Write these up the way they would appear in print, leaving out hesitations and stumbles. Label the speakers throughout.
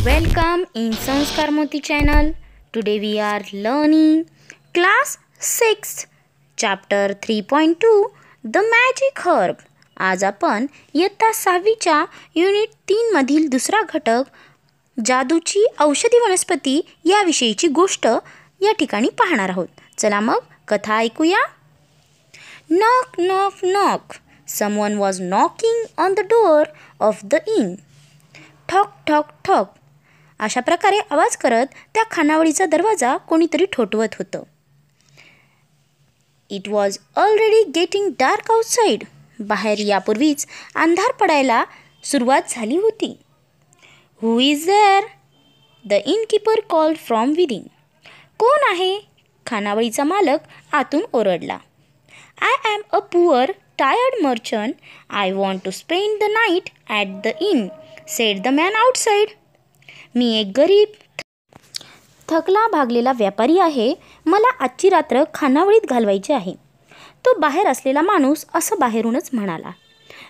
Speaker 1: Welcome in Sanskar Moti channel. Today we are learning class 6 chapter 3.2 The Magic Herb. आज आपण इयत्ता 6वीच्या unit 3 मधील दुसरा घटक जादूची औषधी वनस्पती याविषयीची गोष्ट या ठिकाणी पाहणार आहोत. चला मग कथा ऐकूया. Knock knock knock. Someone was knocking on the door of the inn. ठॉक ठॉक ठॉक. अशा प्रकारे आवाज करत त्या खानावळीचा दरवाजा कोणीतरी ठोठवत होतं. It was already getting dark outside. बाहेर यापूर्वीच अंधार पडायला सुरुवात झाली होती. Who is there? The innkeeper called from within. कोण आहे? खानावळीचा मालक आतून ओरडला. I am a poor tired merchant. I want to spend the night at the inn, said the man outside. मी एक गरीब थकला भागलेला व्यापारी आहे. मला आजची रात्र खानावळीत घालवायची आहे, तो बाहेर असलेला माणूस असं बाहेरूनच म्हणाला.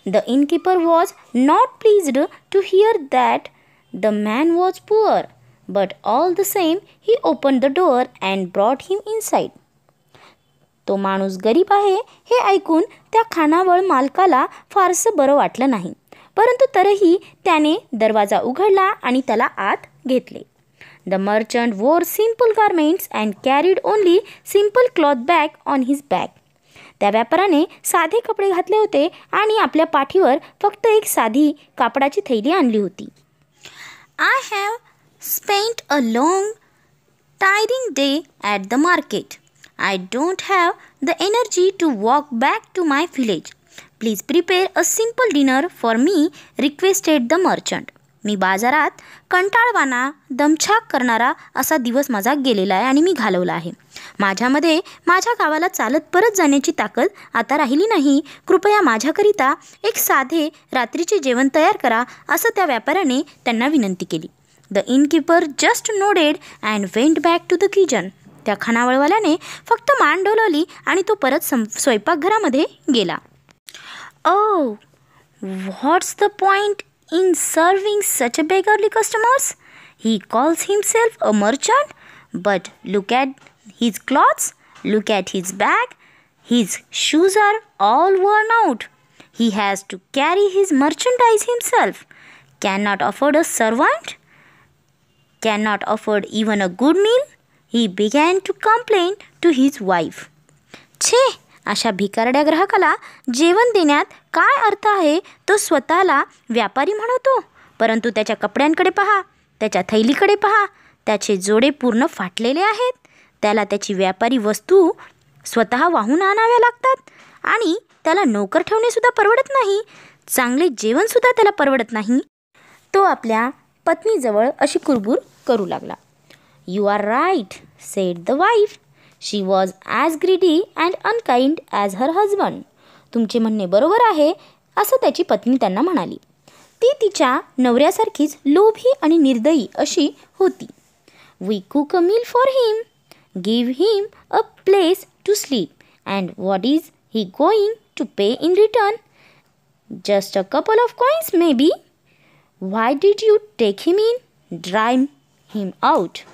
Speaker 1: The innkeeper was not pleased to hear that the man was poor, but all the same he open the door and brought him inside. तो माणूस गरीब आहे हे ऐकून त्या खानावळ मालकाला फारसं बरं वाटलं नाही, परंतु तरीही त्याने दरवाजा उघडला आणि त्याला आत घेतले. द मर्चंट वोर simple garments and carried only simple cloth bag on his back. त्या व्यापाराने साधे कपडे घातले होते आणि आपल्या पाठीवर फक्त एक साधी कापडाची थैली आणली होती. I have spent a long tiring day at the market. I don't have the energy to walk back to my village. Please prepare a simple dinner for me, requested the merchant. मी बाजारात कंटाळवाणा दमछाक करणारा असा दिवस माझा गेलेला आहे आणि मी घालवला आहे. माझ्यामध्ये माझ्या गावाला चालत परत जाण्याची ताकद आता राहिली नाही. कृपया माझ्याकरिता एक साधे रात्रीचे जेवण तयार करा, असं त्या व्यापाऱ्याने त्यांना विनंती केली. The innkeeper just nodded and went back to the kitchen. त्या खानावळवाल्याने फक्त मान डोलावली आणि तो परत स्वयंपाकघरामध्ये गेला. Oh, what's the point in serving such a beggarly customers? He calls himself a merchant, but look at his clothes, look at his bag, his shoes are all worn out. He has to carry his merchandise himself, can not afford a servant, can not afford even a good meal. He began to complain to his wife. छे, अशा भिकारड्या ग्राहकाला जेवण देण्यात काय अर्थ आहे? तो स्वतःला व्यापारी म्हणतो, परंतु त्याच्या कपड्यांकडे पहा, त्याच्या थैलीकडे पहा, त्याचे जोडे पूर्ण फाटलेले आहेत. त्याला त्याची व्यापारी वस्तू स्वतः वाहून आणाव्या लागतात आणि त्याला नोकर ठेवणेसुद्धा परवडत नाही. चांगले जेवणसुद्धा त्याला परवडत नाही. तो आपल्या पत्नीजवळ अशी कुरबुर करू लागला. You are right, said the wife. She was as greedy and unkind as her husband. तुमचे म्हणणे बरोबर आहे, असं त्याची पत्नी त्यांना म्हणाली. ती तिच्या नवऱ्यासारखीच लोभी आणि निर्दयी अशी होती. We cook a meal for him, give him a place to sleep, and what is he going to pay in return? Just a couple of coins maybe. Why did you take him in? Drive him out.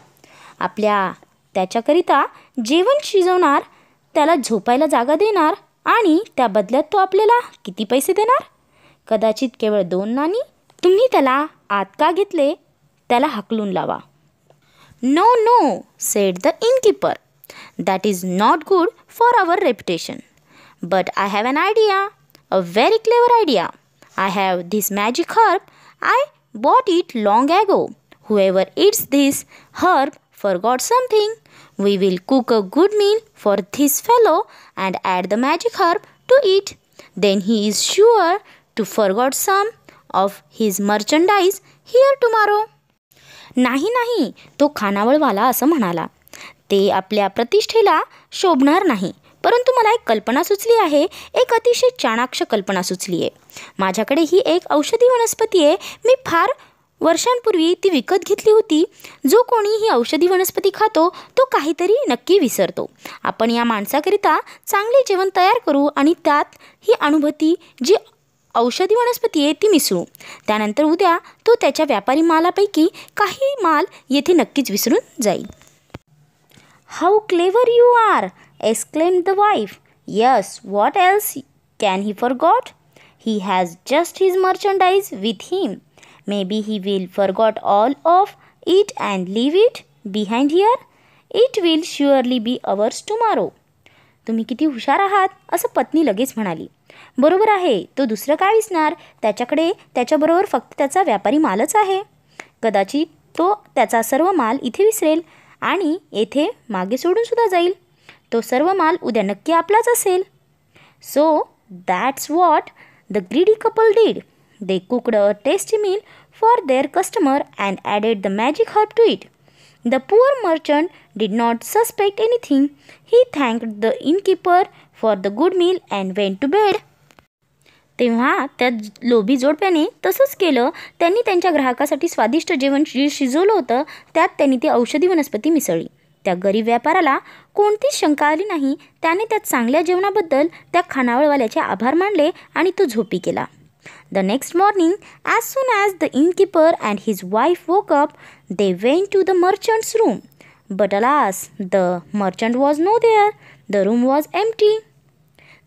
Speaker 1: त्याच्याकरिता जेवण शिजवणार, त्याला झोपायला जागा देणार आणि त्या बदल्यात तो आपल्याला किती पैसे देणार? कदाचित केवळ 2 नाणी. तुम्ही त्याला आत का घेतले? त्याला हाकलून लावा. No no, said the innkeeper. That is not good for our reputation. But I have an idea, a very clever idea. I have this magic herb. I bought it long ago. Whoever eats this herb forgot something. We will cook a good meal for this fellow and add the magic herb to it. Then he is sure to forget some of his merchandise here tomorrow. नाही, तो खानावळवाला असं म्हणाला. ते आपल्या प्रतिष्ठेला शोभणार नाही, परंतु मला एक कल्पना सुचली आहे. एक अतिशय चाणाक्ष कल्पना सुचली आहे. माझ्याकडे ही एक औषधी वनस्पती आहे. मी फार वर्षांपूर्वी ती विकत घेतली होती. जो कोणी ही औषधी वनस्पती खातो तो काहीतरी नक्की विसरतो. आपण या माणसाकरिता चांगले जेवण तयार करू आणि त्यात ही अनुभूती जी औषधी वनस्पती आहे ती मिसळू. त्यानंतर उद्या तो त्याच्या व्यापारी मालापैकी काही माल येथे नक्कीच विसरून जाईल. How clever you are, exclaimed the wife. Yes, what else can he forgot? He has just his merchandise with him. Maybe he will forgot all of it and leave it behind here. It will surely be ours tomorrow. तुम्ही किती हुशार आहात, असं पत्नी लगेच म्हणाली. बरोबर आहे, तो दुसरं काय विसणार, त्याच्याकडे त्याच्याबरोबर फक्त त्याचा व्यापारी मालच आहे. कदाचित तो त्याचा सर्व माल इथे विसरेल आणि येथे मागे सोडून सुद्धा जाईल. तो सर्व माल उद्या नक्की आपलाच असेल. So that's what the greedy couple did. They cooked a tasty meal for their customer and added the magic herb to it. The poor merchant did not suspect anything. He thanked the innkeeper for the good meal and went to bed. तेव्हा त्या लोभी जोडप्याने तसंच केलं. त्यांनी त्यांच्या ग्राहकासाठी स्वादिष्ट जेवण शिजवलं होतं, त्यात त्यांनी ती औषधी वनस्पती मिसळली. त्या गरीब व्यापाराला कोणतीच शंका आली नाही. त्याने त्या चांगल्या जेवणाबद्दल त्या खानावळवाल्याचे आभार मानले आणि तो झोपी गेला. The next morning, as soon as the innkeeper and his wife woke up, they went to the merchant's room. But alas, the merchant was not there. The room was empty.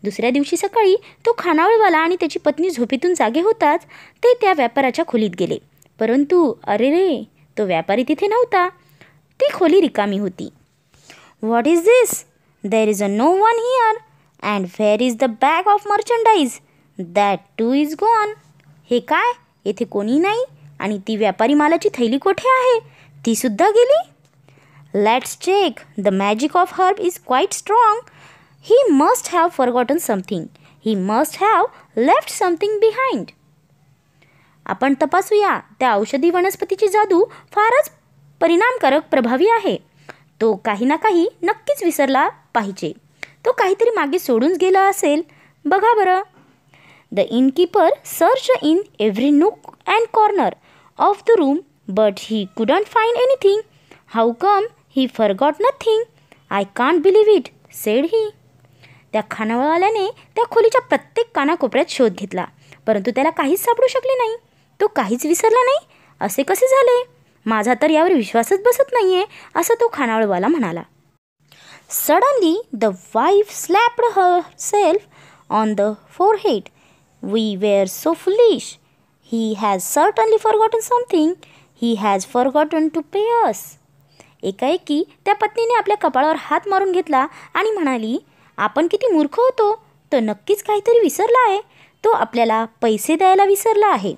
Speaker 1: दुसऱ्या दिवशी सकाळी तो खानावळवाला आणि त्याची पत्नी झोपेतून जागे होताच ते त्या व्यापाराच्या खोलीत गेले. परंतु अरे रे, तो व्यापारी तिथे नव्हता. ती खोली रिकामी होती. What is this? There is no one here. And where is the bag of merchandise? That too is gone. हे काय? येथे कोणी नाही आणि ती व्यापारी मालाची थैली कोठे आहे? ती सुद्धा गेली. Let's check. The magic of herb is quite strong. He must have forgotten something. He must have left something behind. आपण तपासूया. त्या औषधी वनस्पतीची जादू फारच परिणामकारक प्रभावी आहे. तो काही ना काही नक्कीच विसरला पाहिजे. तो काहीतरी मागे सोडून गेला असेल. बघा बरं. The innkeeper searched in every nook and corner of the room, but he couldn't find anything. How come he forgot nothing? I can't believe it, said he. त्या खानावळवाल्याने त्या खोलीच्या प्रत्येक कानाकोपऱ्यात शोध घेतला, परंतु त्याला काहीच सापडू शकले नाही. तो काहीच विसरला नाही. असे कसे झाले? माझा तर यावर विश्वासच बसत नाहीये, असं तो खानावळवाला म्हणाला. Suddenly the wife slapped herself on the forehead. We were so foolish. He has certainly forgotten something. He has forgotten to pay us. एकाएकी त्या पत्नीने आपल्या कपाळावर हात मारून घेतला आणि म्हणाली, आपण किती मूर्ख होतो. तो नक्कीच काहीतरी विसरला आहे. तो आपल्याला पैसे द्यायला विसरला आहे.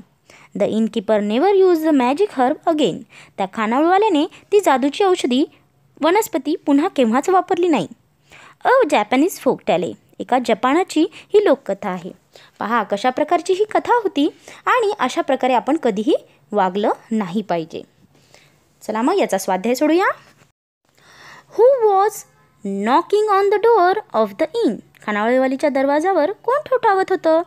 Speaker 1: The innkeeper never use the magic herb again. त्या खानावळवाल्याने ती जादूची औषधी वनस्पती पुन्हा केव्हाच वापरली नाही. अ जॅपनीज फोकटॅले. एका जपानाची ही लोककथा आहे. पहा कशा प्रकारची ही कथा होती आणि अशा प्रकारे आपण कधीही वागलं नाही पाहिजे. चला मग याचा स्वाध्याय सोडूया. Who was knocking on the door of the inn. खानावळीवालीच्या दरवाजावर कोण ठोठावत होतं?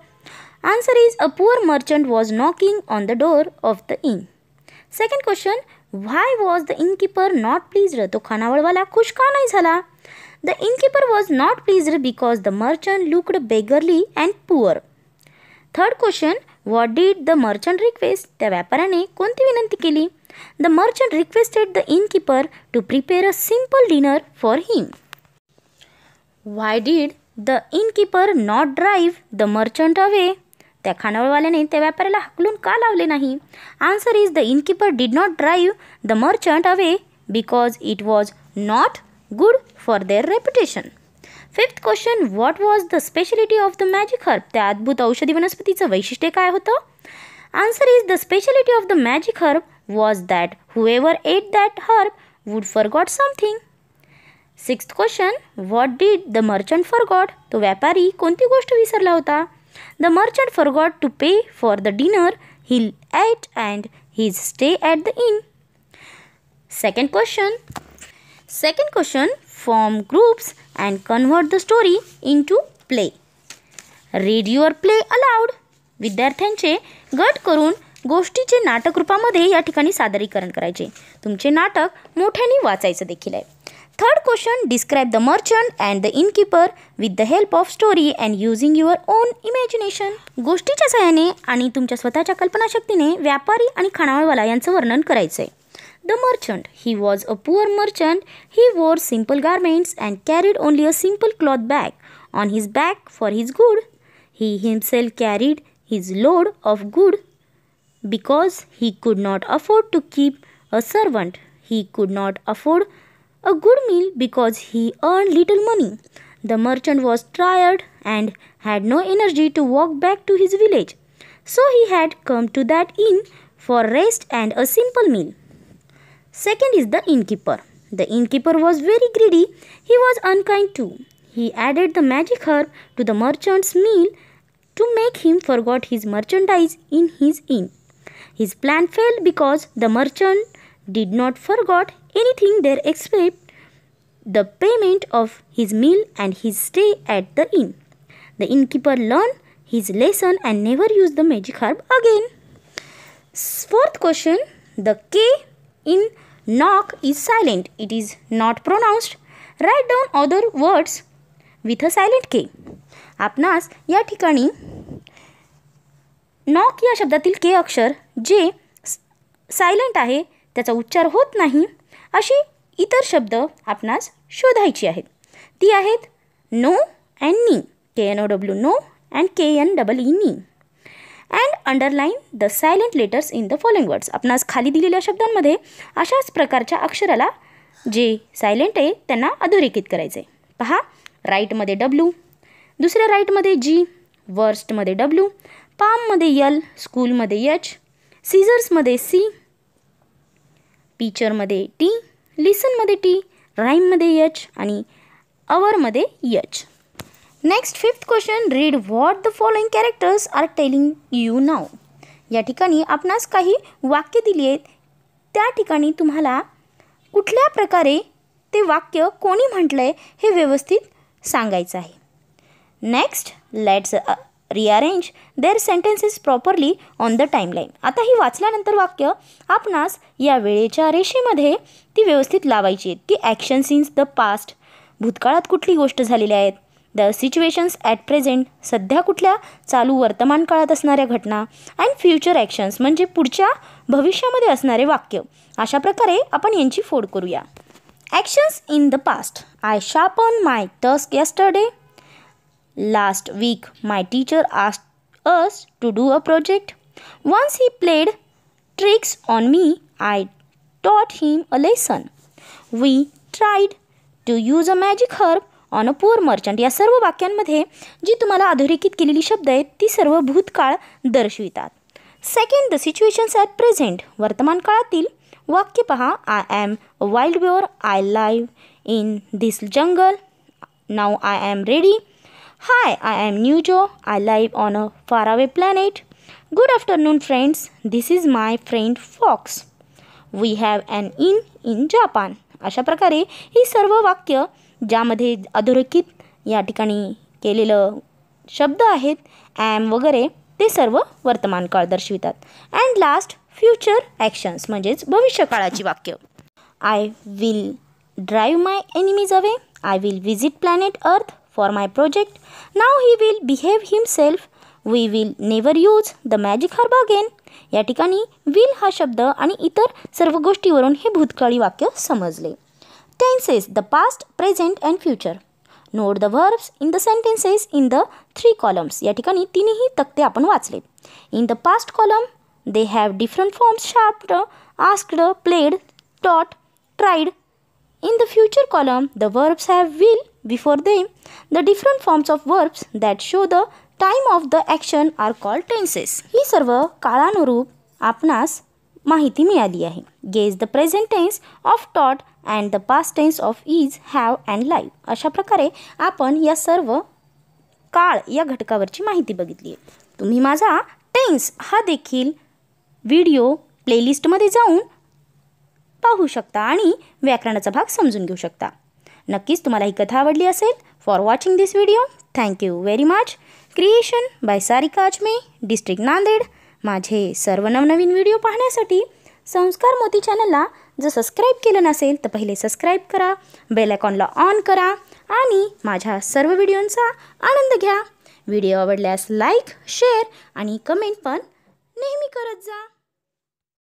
Speaker 1: Answer is a poor merchant was knocking on the door of the inn. Second question, why was the innkeeper not pleased. तो खानावळवाला खुश का नाही झाला? The innkeeper was not pleased because the merchant looked beggarly and poor. Third question, what did the merchant request? त्या व्यापाऱ्याने कोणती विनंती केली? The merchant requested the innkeeper to prepare a simple dinner for him. Why did the innkeeper not drive the merchant away? त्या खानावळवाल्याने त्या व्यापाऱ्याला हाकलून का लावले नाही? Answer is the innkeeper did not drive the merchant away because it was not good for their reputation. Fifth question, what was the specialty of the magic herb? त्या अद्भुत औषधी वनस्पतीचं वैशिष्ट्य काय होतं? Answer is the specialty of the magic herb was that whoever ate that herb would forgot something. Sixth question, what did the merchant forgot? तो व्यापारी कोणती गोष्ट विसरला होता? The merchant forgot to pay for the dinner he ate and his stay at the inn. Second question, form groups and convert the story into play. Read your play aloud. विद्यार्थ्यांचे गट करून गोष्टीचे नाटक रूपामध्ये या ठिकाणी सादरीकरण करायचे. तुमचे नाटक मोठ्याने वाचायचं देखील आहे. Third question, describe the merchant and the innkeeper with the help of story and using your own imagination. गोष्टीच्या सहाय्याने आणि तुमच्या स्वतःच्या कल्पनाशक्तीने व्यापारी आणि खानावळवाला यांचं वर्णन करायचं आहे. The merchant, he was a poor merchant. He wore simple garments and carried only a simple cloth bag on his back for his good. He himself carried his load of good because he could not afford to keep a servant. He could not afford a good meal because he earned little money. The merchant was tired and had no energy to walk back to his village, so he had come to that inn for rest and a simple meal. Second is the innkeeper. The innkeeper was very greedy. He was unkind too. He added the magic herb to the merchant's meal to make him forget his merchandise in his inn. His plan failed because the merchant did not forget anything there except the payment of his meal and his stay at the inn. The innkeeper learned his lesson and never used the magic herb again. Fourth question, the K in knock is silent. It is not pronounced. Write down other words with a silent K. आपणास या ठिकाणी knock या शब्दातील के अक्षर जे silent आहे त्याचा उच्चार होत नाही अशी इतर शब्द आपणास शोधायची आहेत. ती आहेत नो अँड नी, KNOW नो अँड KNEE नी. And underline the silent letters in the following words. आपणास खाली दिलेल्या शब्दांमध्ये अशाच प्रकारच्या अक्षराला जे सायलेंट आहे त्यांना अधोरेखित करायचे. पहा, राईटमध्ये W, दुसऱ्या राईटमध्ये G, वर्स्टमध्ये W, पाममध्ये L, स्कूलमध्ये H, सीझर्समध्ये C, टीचरमध्ये T, लिसनमध्ये T, राईममध्ये H आणि अवरमध्ये H. Next fifth question, read what the following characters are telling you नाव. या ठिकाणी आपणास काही वाक्य दिली आहेत. त्या ठिकाणी तुम्हाला कुठल्या प्रकारे ते वाक्य कोणी म्हटलं आहे हे व्यवस्थित सांगायचं आहे. Next, let's rearrange their sentences properly on the timeline. आता ही वाचल्यानंतर वाक्य आपणास या वेळेच्या रेषेमध्ये ती व्यवस्थित लावायची आहेत की ॲक्शन सीन्स द पास्ट, भूतकाळात कुठली गोष्ट झालेल्या आहेत, द सिच्युएशन्स ॲट प्रेझेंट, सध्या कुठल्या चालू वर्तमान काळात असणाऱ्या घटना, अँड फ्युचर ॲक्शन्स म्हणजे पुढच्या भविष्यामध्ये असणारे वाक्य. अशा प्रकारे आपण यांची फोड करूया. Actions in the past, I sharpen my task yesterday. Last week, my teacher asked us to do a project. Once he played tricks on me, I taught him a lesson. We tried to use a magic herb on a poor merchant. या सर्व वाक्यांमध्ये जी तुम्हाला अधोरेखित केलेली शब्द आहेत ती सर्व भूतकाळ दर्शवितात. Second, the situations at present, वर्तमान काळातील वाक्य पहा. I am a wild bear, I live in this jungle, now I am ready. Hi, I am Nujo. I live on a faraway planet. Good afternoon, friends. This is my friend Fox. We have an inn in Japan. अशा प्रकारे ही सर्व वाक्य ज्यामध्ये अधोरेखित या ठिकाणी केलेलं शब्द आहेत ॲम वगैरे ते सर्व वर्तमान काळ दर्शवितात. अँड लास्ट, फ्युचर ॲक्शन्स म्हणजेच भविष्यकाळाची वाक्य. I will drive my enemies away. I will visit planet अर्थ for my project. Now he will behave himself. We will never use the magic herb again. या ठिकाणी will हा शब्द आणि इतर सर्व गोष्टीवरून हे भूतकाळी वाक्य समजले. Tenses, the past, present and future. Note the verbs in the sentences in the 3 columns. या ठिकाणी तिन्ही तक्ते आपण वाचले. In the past column, they have different forms: sharped, asked, played, taught, tried. In the future column, the verbs have will before them. The different forms of verbs that show the time of the action are called tenses. ही सर्व काळानुरूप आपणास माहिती मिळाली आहे. Guess the present tense of taught and the past tense of is, have and live. अशा प्रकारे आपण या सर्व काळ या घटकावरची माहिती बघितली आहे. तुम्ही माझा टेन्स हा देखील व्हिडिओ प्लेलिस्टमध्ये जाऊन पाहू शकता आणि व्याकरणाचा भाग समजून घेऊ शकता. नक्कीच तुम्हाला ही कथा आवडली असेल. For watching this video, thank you very much. Creation by Sarika Ajme, district Nanded. माझे सर्व नवनवीन व्हिडिओ पाहण्यासाठी संस्कार मोती चॅनलला जर सबस्क्राईब केलं नसेल तर पहिले सबस्क्राईब करा, बेल आयकॉनला ऑन करा आणि माझ्या सर्व व्हिडिओंचा आनंद घ्या. व्हिडिओ आवडल्यास लाईक, शेअर आणि कमेंट पण नेहमी करत जा.